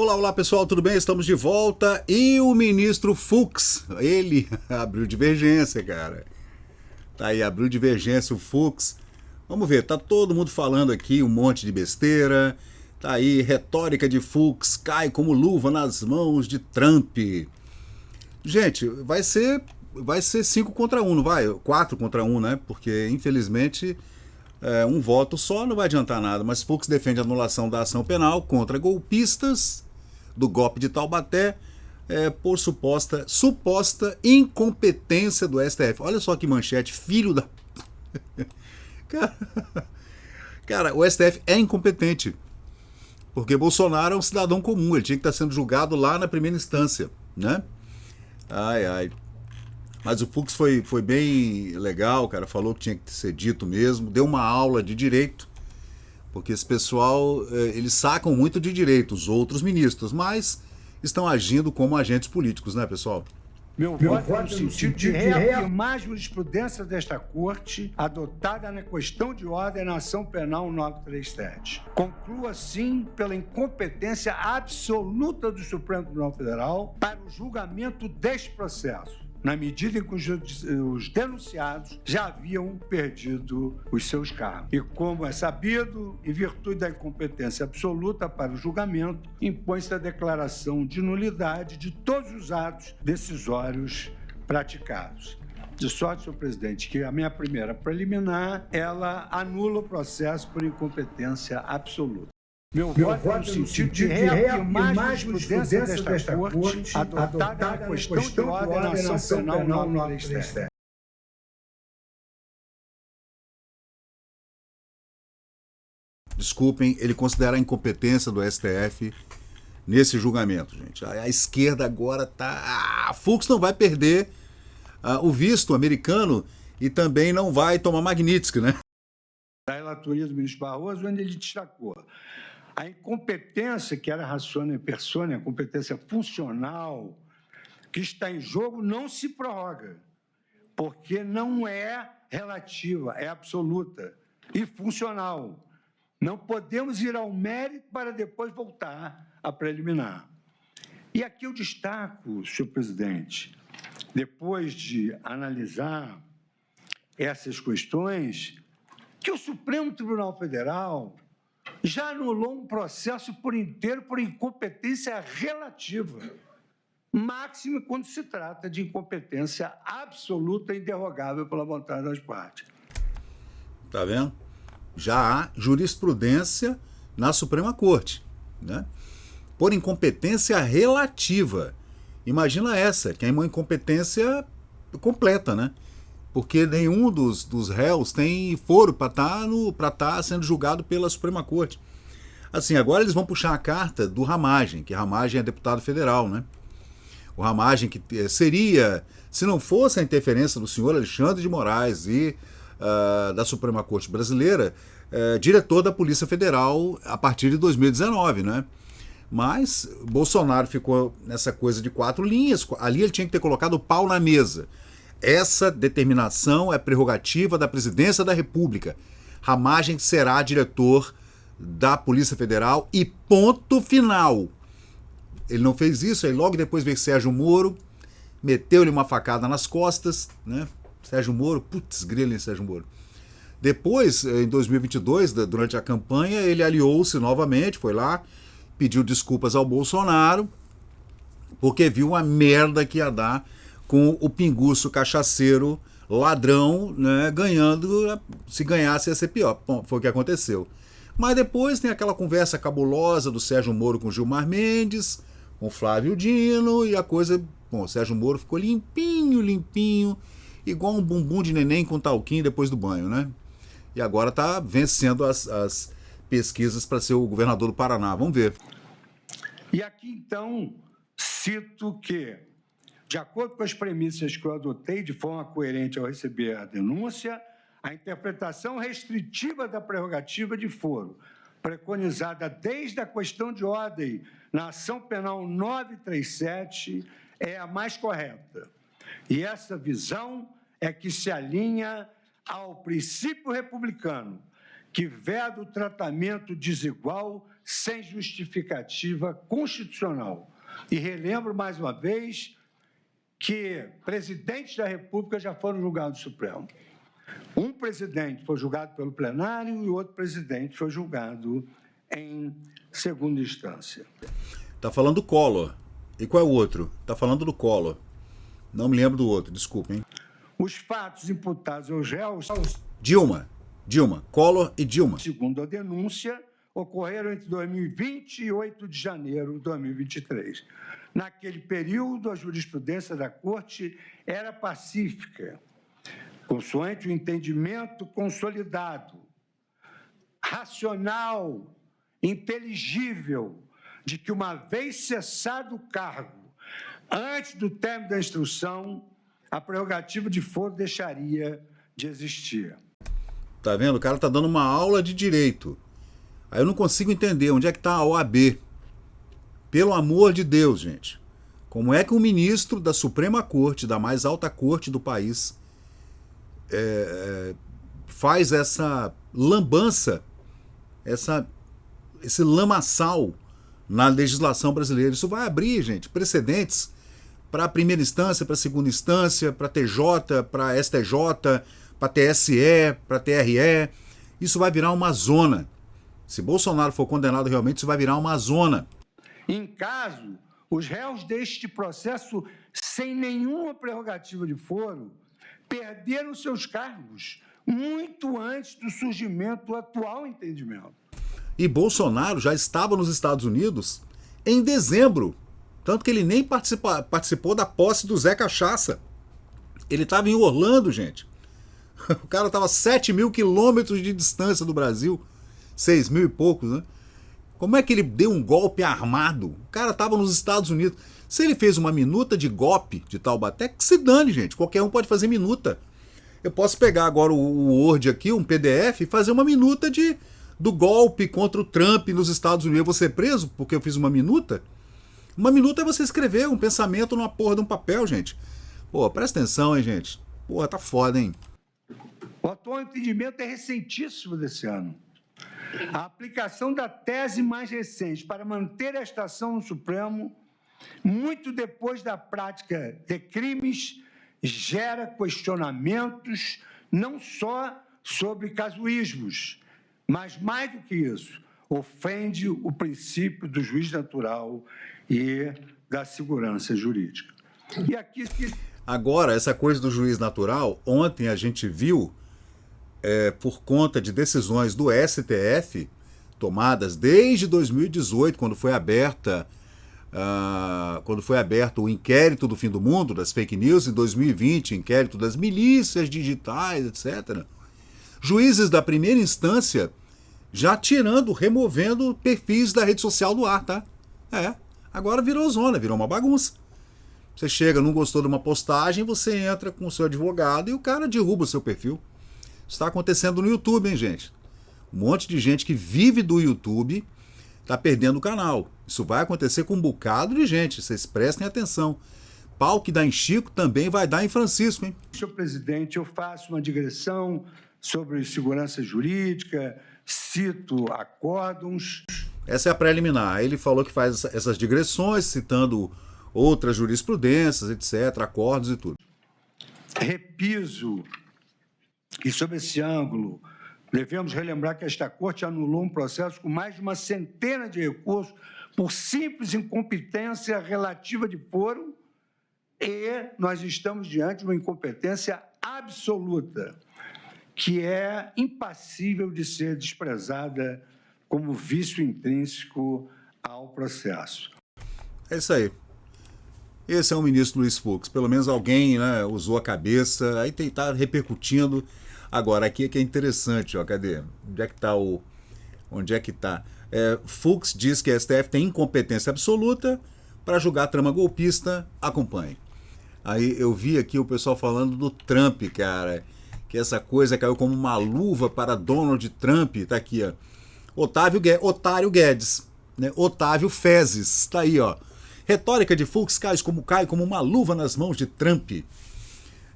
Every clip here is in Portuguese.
Olá, olá pessoal, tudo bem? Estamos de volta e o ministro Fux, ele abriu divergência, cara. Tá aí, abriu divergência o Fux. Vamos ver, tá todo mundo falando aqui um monte de besteira. Tá aí, retórica de Fux cai como luva nas mãos de Trump. Gente, vai ser 5 contra 1, não vai? 4 contra 1, né? Porque infelizmente um voto só não vai adiantar nada, mas Fux defende a anulação da ação penal contra golpistas do golpe de Taubaté por suposta incompetência do STF. Olha só que manchete, filho da... Cara, cara, o STF é incompetente, porque Bolsonaro é um cidadão comum, ele tinha que estar sendo julgado lá na primeira instância, né? Ai, ai. Mas o Fux foi bem legal, cara, falou que tinha que ser dito mesmo, deu uma aula de direito, porque esse pessoal, eles sacam muito de direito, os outros ministros, mas estão agindo como agentes políticos, né, pessoal? Meu voto é no sentido de reafirmar a jurisprudência desta Corte adotada na questão de ordem na ação penal 937. Concluo, assim, pela incompetência absoluta do Supremo Tribunal Federal para o julgamento deste processo, na medida em que os denunciados já haviam perdido os seus cargos. E como é sabido, em virtude da incompetência absoluta para o julgamento, impõe-se a declaração de nulidade de todos os atos decisórios praticados. De sorte, senhor presidente, que a minha primeira preliminar, ela anula o processo por incompetência absoluta. Meu voto é no sentido de reafirmar a jurisprudência desta Corte adotada na questão de ordem na ação penal 937. Desculpem, ele considera a incompetência do STF nesse julgamento, gente. A esquerda agora tá... Fux não vai perder o visto americano e também não vai tomar Magnitsky, né? Da relatoria do ministro Barroso, onde ele destacou a incompetência que era ratione e persone, a competência funcional que está em jogo não se prorroga, porque não é relativa, é absoluta e funcional. Não podemos ir ao mérito para depois voltar à preliminar. E aqui eu destaco, senhor presidente, depois de analisar essas questões, que o Supremo Tribunal Federal já anulou um processo por inteiro por incompetência relativa, máximo quando se trata de incompetência absoluta e interrogável pela vontade das partes. Tá vendo? Já há jurisprudência na Suprema Corte, né? Por incompetência relativa. Imagina essa, que é uma incompetência completa, né? Porque nenhum dos réus tem foro para estar sendo julgado pela Suprema Corte. Assim, agora eles vão puxar a carta do Ramagem, que Ramagem é deputado federal, né? O Ramagem que seria, se não fosse a interferência do senhor Alexandre de Moraes e da Suprema Corte Brasileira, diretor da Polícia Federal a partir de 2019, né? Mas Bolsonaro ficou nessa coisa de 4 linhas, ali ele tinha que ter colocado o pau na mesa. Essa determinação é prerrogativa da Presidência da República. Ramagem será diretor da Polícia Federal e ponto final. Ele não fez isso, aí logo depois veio Sérgio Moro, meteu-lhe uma facada nas costas, né? Sérgio Moro, putz, grilo em Sérgio Moro. Depois, em 2022, durante a campanha, ele aliou-se novamente, foi lá, pediu desculpas ao Bolsonaro, porque viu a merda que ia dar com o pinguço cachaceiro ladrão, né, ganhando, se ganhasse ia ser pior. Bom, foi o que aconteceu. Mas depois tem aquela conversa cabulosa do Sérgio Moro com Gilmar Mendes, com Flávio Dino, e a coisa... Bom, o Sérgio Moro ficou limpinho, limpinho, igual um bumbum de neném com talquinho depois do banho, né? E agora está vencendo as pesquisas para ser o governador do Paraná. Vamos ver. E aqui, então, cito que, de acordo com as premissas que eu adotei de forma coerente ao receber a denúncia, a interpretação restritiva da prerrogativa de foro, preconizada desde a questão de ordem na ação penal 937, é a mais correta. E essa visão é que se alinha ao princípio republicano, que veda o tratamento desigual sem justificativa constitucional. E relembro mais uma vez que presidentes da República já foram julgados no Supremo. Um presidente foi julgado pelo plenário e outro presidente foi julgado em segunda instância. Tá falando do Collor. E qual é o outro? Tá falando do Collor. Não me lembro do outro, desculpa, hein? Os fatos imputados aos réus... Dilma, Collor e Dilma. Segundo a denúncia, ocorreram entre 2020 e 8 de janeiro de 2023. Naquele período, a jurisprudência da Corte era pacífica, consoante o entendimento consolidado, racional, inteligível, de que, uma vez cessado o cargo, antes do término da instrução, a prerrogativa de foro deixaria de existir. Tá vendo? O cara tá dando uma aula de direito. Aí eu não consigo entender onde é que tá a OAB. Pelo amor de Deus, gente. Como é que um ministro da Suprema Corte, da mais alta corte do país, faz essa lambança, esse lamaçal na legislação brasileira? Isso vai abrir, gente, precedentes para a primeira instância, para a segunda instância, para TJ, para STJ, para TSE, para TRE. Isso vai virar uma zona. Se Bolsonaro for condenado realmente, isso vai virar uma zona. Em caso, os réus deste processo, sem nenhuma prerrogativa de foro, perderam seus cargos muito antes do surgimento do atual entendimento. E Bolsonaro já estava nos Estados Unidos em dezembro, tanto que ele nem participou da posse do Zé Cachaça. Ele estava em Orlando, gente. O cara estava a 7.000 quilômetros de distância do Brasil, 6.000 e poucos, né? Como é que ele deu um golpe armado? O cara estava nos Estados Unidos. Se ele fez uma minuta de golpe de Taubaté, que se dane, gente. Qualquer um pode fazer minuta. Eu posso pegar agora o Word aqui, um PDF, e fazer uma minuta do golpe contra o Trump nos Estados Unidos. Eu vou ser preso porque eu fiz uma minuta? Uma minuta é você escrever um pensamento numa porra de um papel, gente. Pô, presta atenção, hein, gente. Porra, tá foda, hein? O atual entendimento é recentíssimo desse ano. A aplicação da tese mais recente para manter a estação no Supremo, muito depois da prática de crimes, gera questionamentos não só sobre casuísmos, mas, mais do que isso, ofende o princípio do juiz natural e da segurança jurídica. E aqui... Agora, essa coisa do juiz natural, ontem a gente viu, por conta de decisões do STF, tomadas desde 2018, quando foi aberto o inquérito do fim do mundo, das fake news, em 2020, inquérito das milícias digitais, etc. Juízes da primeira instância já removendo perfis da rede social do ar, tá? Agora virou zona, virou uma bagunça. Você chega, não gostou de uma postagem, você entra com o seu advogado e o cara derruba o seu perfil. Isso está acontecendo no YouTube, hein, gente? Um monte de gente que vive do YouTube está perdendo o canal. Isso vai acontecer com um bocado de gente, vocês prestem atenção. Pau que dá em Chico também vai dar em Francisco, hein? Senhor presidente, eu faço uma digressão sobre segurança jurídica, cito acórdons. Essa é a preliminar. Aí ele falou que faz essas digressões, citando outras jurisprudências, etc., acordos e tudo. Repiso que, sob esse ângulo, devemos relembrar que esta Corte anulou um processo com mais de uma centena de recursos por simples incompetência relativa de foro, e nós estamos diante de uma incompetência absoluta, que é impassível de ser desprezada como vício intrínseco ao processo. É isso aí. Esse é o ministro Luiz Fux. Pelo menos alguém, né, usou a cabeça, aí está repercutindo. Agora, aqui é que é interessante, ó, cadê? Onde é que está? Fux diz que a STF tem incompetência absoluta para julgar a trama golpista. Acompanhe. Aí eu vi aqui o pessoal falando do Trump, cara, que essa coisa caiu como uma luva para Donald Trump. Tá aqui, ó. Otário Guedes, né? Otávio Fezes, tá aí, ó. Retórica de Fux cai como uma luva nas mãos de Trump.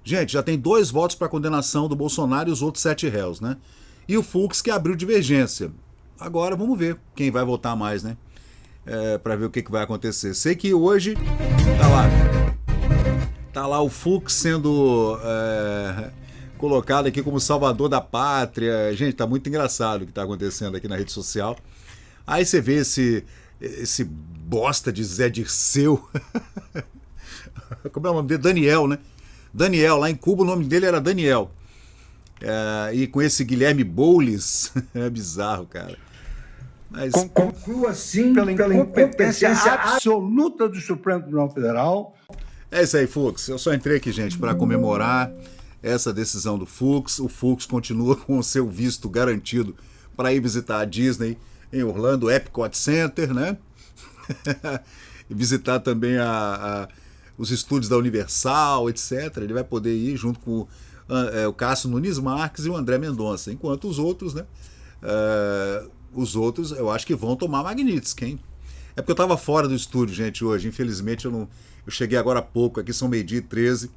Gente, já tem 2 votos para condenação do Bolsonaro e os outros 7 réus, né? e o Fux que abriu divergência. Agora vamos ver quem vai votar mais, né? Para ver o que vai acontecer. Sei que hoje tá lá o Fux sendo colocado aqui como salvador da pátria. Gente, tá muito engraçado o que tá acontecendo aqui na rede social. Aí você vê esse bosta de Zé Dirceu. Como é o nome dele? Daniel, né? Daniel, lá em Cuba o nome dele era Daniel. E com esse Guilherme Boulos, é bizarro, cara. Mas... Conclua assim pela incompetência absoluta do Supremo Tribunal Federal. É isso aí, Fux. Eu só entrei aqui, gente, para comemorar essa decisão do Fux. O Fux continua com o seu visto garantido para ir visitar a Disney em Orlando, Epcot Center, né? E visitar também os estúdios da Universal, etc. Ele vai poder ir junto com o Cássio Nunes Marques e o André Mendonça, enquanto os outros, né? Os outros eu acho que vão tomar Magnitsky, hein? É porque eu estava fora do estúdio, gente, hoje. Infelizmente eu cheguei agora há pouco, aqui são 12h13.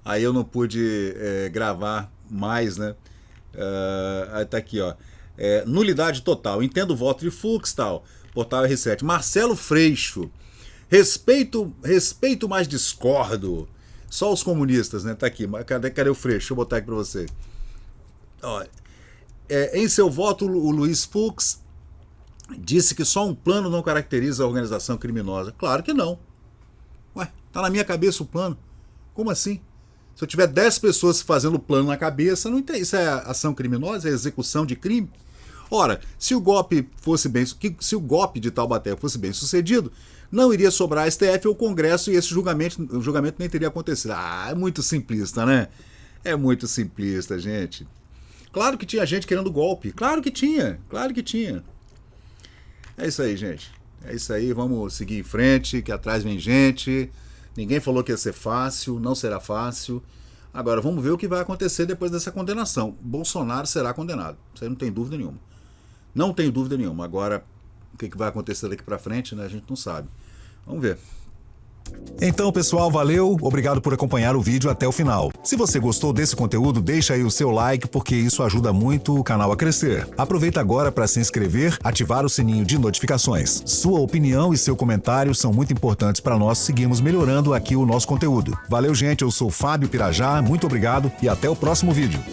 Aí eu não pude gravar mais, né? Aí tá aqui, ó. Nulidade total. Entendo o voto de Fux, tal. Portal R7. Marcelo Freixo. Respeito, mas discordo. Só os comunistas, né? Tá aqui. Cadê o Freixo? Deixa eu botar aqui para você. Ó, em seu voto, o Luiz Fux disse que só um plano não caracteriza a organização criminosa. Claro que não. Ué, tá na minha cabeça o plano. Como assim? Se eu tiver 10 pessoas fazendo o plano na cabeça, não tem, isso é ação criminosa, é execução de crime? Ora, se o golpe de Taubaté fosse bem sucedido, não iria sobrar a STF ou o Congresso e esse julgamento nem teria acontecido. É muito simplista, né? É muito simplista, gente. Claro que tinha gente querendo golpe. Claro que tinha. É isso aí, gente. É isso aí, vamos seguir em frente, que atrás vem gente. Ninguém falou que ia ser fácil, não será fácil. Agora, vamos ver o que vai acontecer depois dessa condenação. Bolsonaro será condenado. Isso aí não tem dúvida nenhuma. Não tem dúvida nenhuma. Agora, o que vai acontecer daqui pra frente, né? A gente não sabe. Vamos ver. Então, pessoal, valeu, obrigado por acompanhar o vídeo até o final. Se você gostou desse conteúdo, deixa aí o seu like, porque isso ajuda muito o canal a crescer. Aproveita agora para se inscrever, ativar o sininho de notificações. Sua opinião e seu comentário são muito importantes para nós seguirmos melhorando aqui o nosso conteúdo. Valeu, gente, eu sou Fábio Pirajá, muito obrigado e até o próximo vídeo.